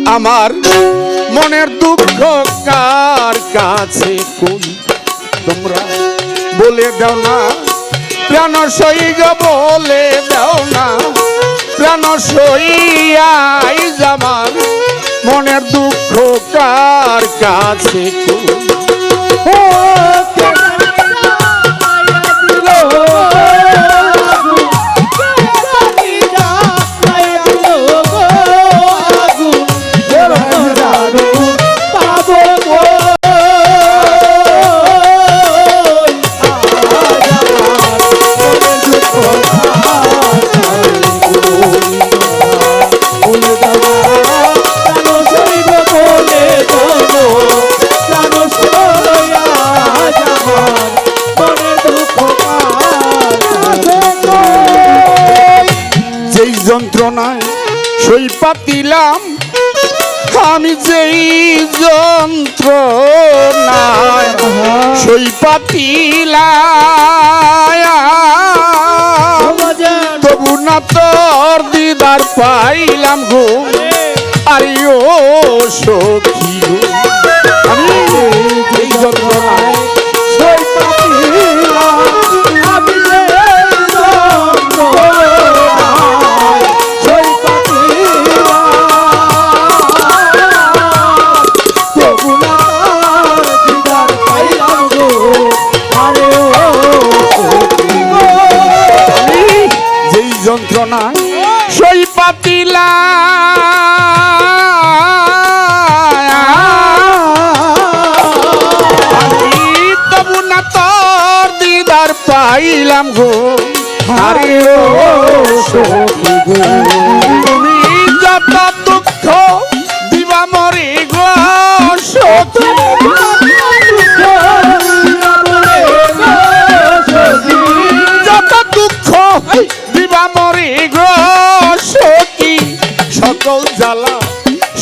আমার মনের দুঃখ কার কাছে কই তোমরা বলে দাও না প্রাণ সইগ বলে দাও না প্রাণ সইয়াই আমার মনের দুঃখ কার কাছে কই যন্ত্রণায় সই পাতিলাম আমি যেই যন্ত্রণায় সই পাতিলাম তবু না তোর দিদার পাইলাম গো আরে ও সখী গো আমি যেই যন্ত্রণায় সই পাতিলাম আমি যন্ত্রণা সই পাতিলাম তবু না তোর দিদার পাইলাম গো আরে ও সখী গো তুমি যত দুঃখ দিবা মরে গো সখী যত দুঃখ দিবা মরে গো সখী সকল জ্বালা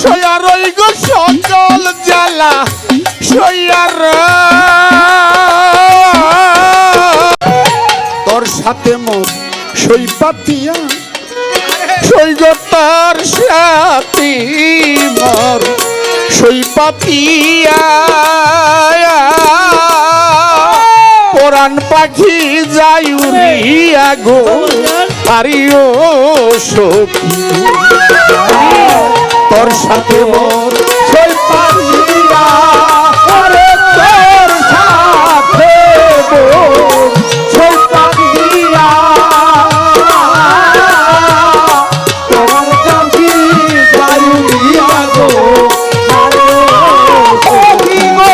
সয়ার গো সকল জ্বালা সয়ার তোর সাথে মোর সই পাতিয়া সই গো তোর সাথে মোর সই পাতিয়া পরাণ পাখি যাই উড়িয়া গো আরে ও সখী তোর সাথে মোর সই পাতিয়া আরে তোর সাথে মোর সই পাতিয়া পরাণ পাখি যাই উড়িয়া গো আরে ও সখী গো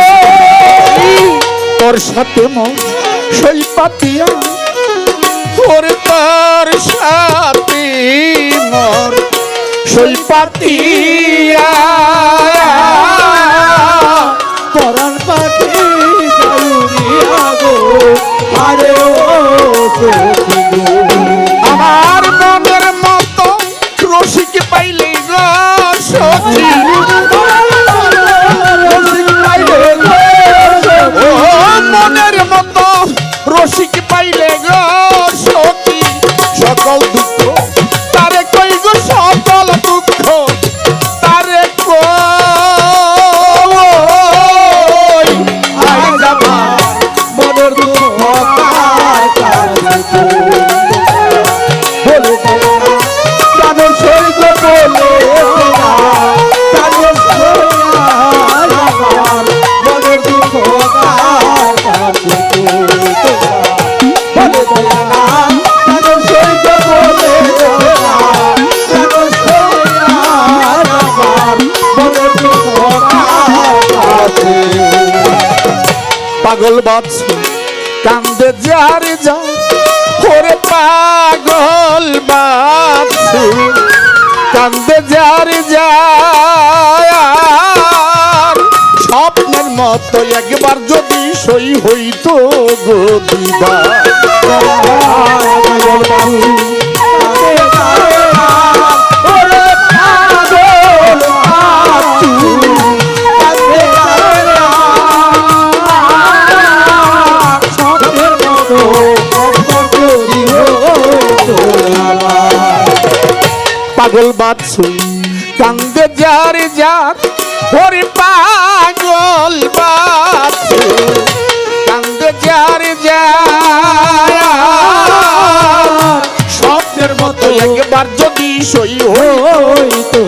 তোর সাথে মোর সই পাতিয়া ওরে তোর সাথে মোর সই পাতিয়া পরাণ পাখি যাইয়া গো আরে ও সখী গো আমার মনের মতো রসিক পাইলে গো সখী মনের মতো রসিক পাইলে গো সখী সকল দুঃখ তারে কই গো সকল দুঃখ তারে কই আই যাবা মনের দুঃখ বলে প্রাণ সইগ বলে মনের দুঃখ পাগল বাচ্চু কান্দে যারে যা ওরে পাগল বাচ্চু কান্দে যারে যা স্বপ্নের মতো একবার যদি সই হইতো গো দিবা পাগল বাচ্চু কান্দে যার যার ওরে পাগল বাচ্চু কান্দে যার যার স্বপ্নের মতো একবার যদি সই হইতো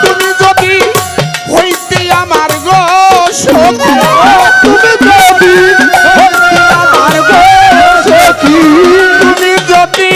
তুমি যদি হইতে আমার গো সখী তুমি যদি হইতে আমার গো সখী তুমি যদি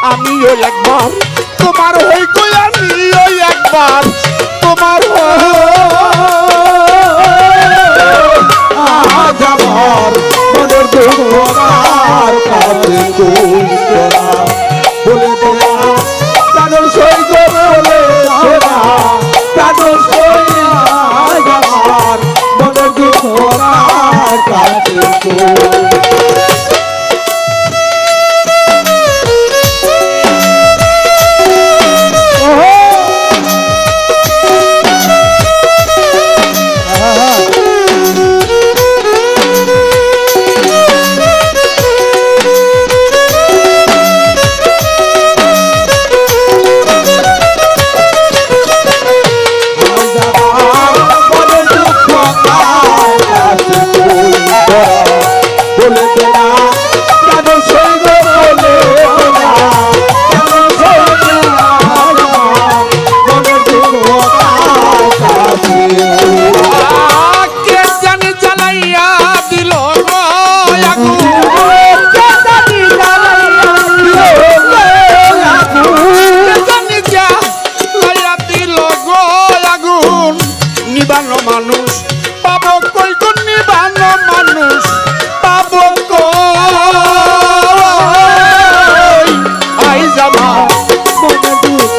আমিও একবার তোমার হই কই আমিও একবার তোমার আজ আমার মনের দুঃখ আর কাছে বলে তোরা কাদর সই বলে তোরা কাদর সই আজ আমার মনের দুঃখ আর কাছে মানুষ পাবো কই কোন নিবানো মানুষ পাবো কই আই যাবা মনে দুঃখ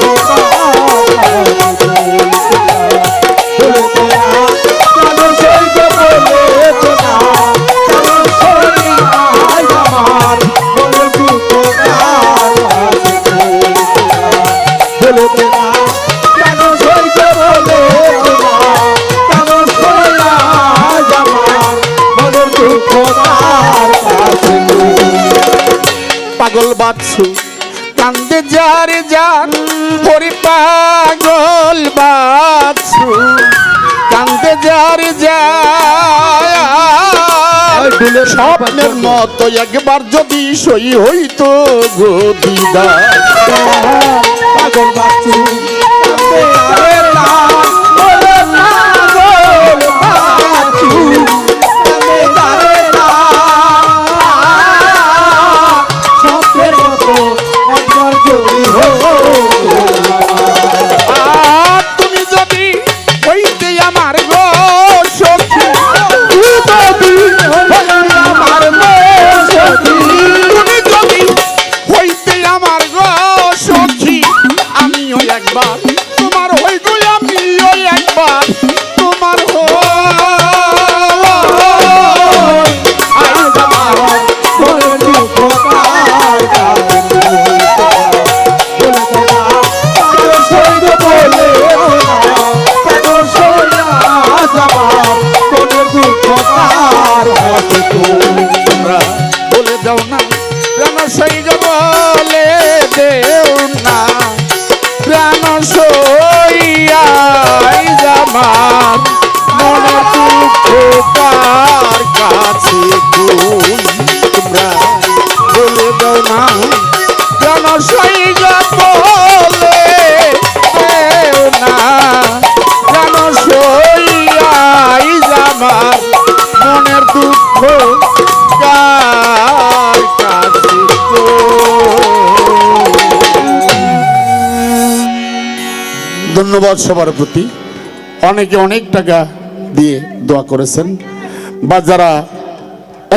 পাগল বাচ্চু কান্দে যার যার ওরে পাগল বাচ্চু কান্দে যার যার স্বপ্নের মতো একবার যদি সই হইতো গো দিদা পাগল বাচ্চু তুমি যদি হইতে আমার গো সখী আমার গো সখী তুমি যদি হইতে আমার গো সখী আমিও একবার তোমার হই গো আমিও একবার তোমার বলে দাও না প্রাণ সই বলে দেও না প্রাণ সইয়াই জামার মনে দুঃখ কার কাছে তোমরা বলে দাও না প্রাণ সই বলে দেও না প্রাণ সইয়াই জামার মনের দুঃখ কার কাছে ধন্যবাদ সবার প্রতি। অনেকে অনেক টাকা দিয়ে দোয়া করেছেন বা যারা